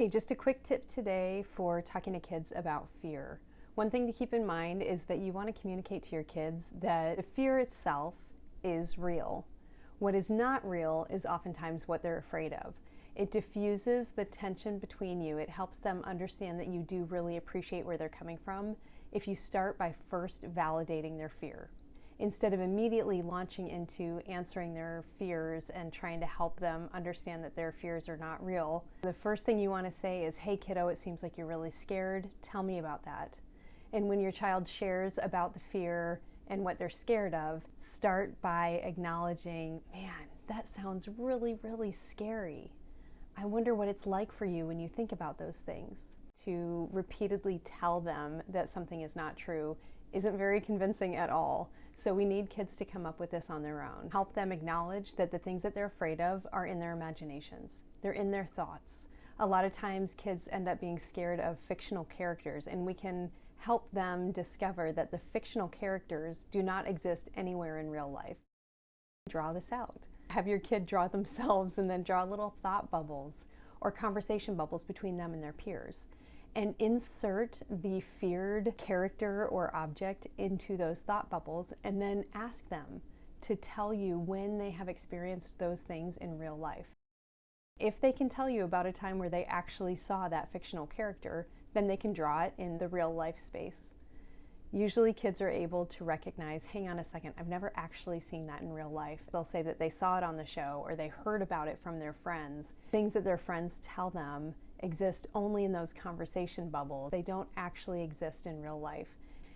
Hey, just a quick tip today for talking to kids about fear. One thing to keep in mind is that you want to communicate to your kids that the fear itself is real. What is not real is oftentimes what they're afraid of. It diffuses the tension between you. It helps them understand that you do really appreciate where they're coming from if you start by first validating their fear, instead of immediately launching into answering their fears and trying to help them understand that their fears are not real. The first thing you want to say is, hey kiddo, it seems like you're really scared. Tell me about that. And when your child shares about the fear and what they're scared of, start by acknowledging, man, that sounds really, really scary. I wonder what it's like for you when you think about those things. To repeatedly tell them that something is not true isn't very convincing at all. So we need kids to come up with this on their own. Help them acknowledge that the things that they're afraid of are in their imaginations. They're in their thoughts. A lot of times kids end up being scared of fictional characters, and we can help them discover that the fictional characters do not exist anywhere in real life. Draw this out. Have your kid draw themselves and then draw little thought bubbles or conversation bubbles between them and their peers, and insert the feared character or object into those thought bubbles, and then ask them to tell you when they have experienced those things in real life. If they can tell you about a time where they actually saw that fictional character, then they can draw it in the real life space. Usually kids are able to recognize, hang on a second, I've never actually seen that in real life. They'll say that they saw it on the show or they heard about it from their friends. Things that their friends tell them exist only in those conversation bubbles. They don't actually exist in real life.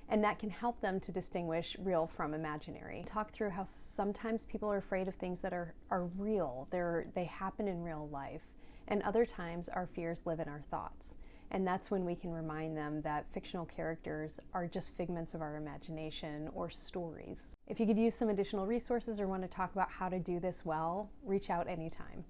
And that can help them to distinguish real from imaginary. Talk through how sometimes people are afraid of things that are real. They happen in real life. And other times our fears live in our thoughts. And that's when we can remind them that fictional characters are just figments of our imagination or stories. If you could use some additional resources or want to talk about how to do this well, reach out anytime.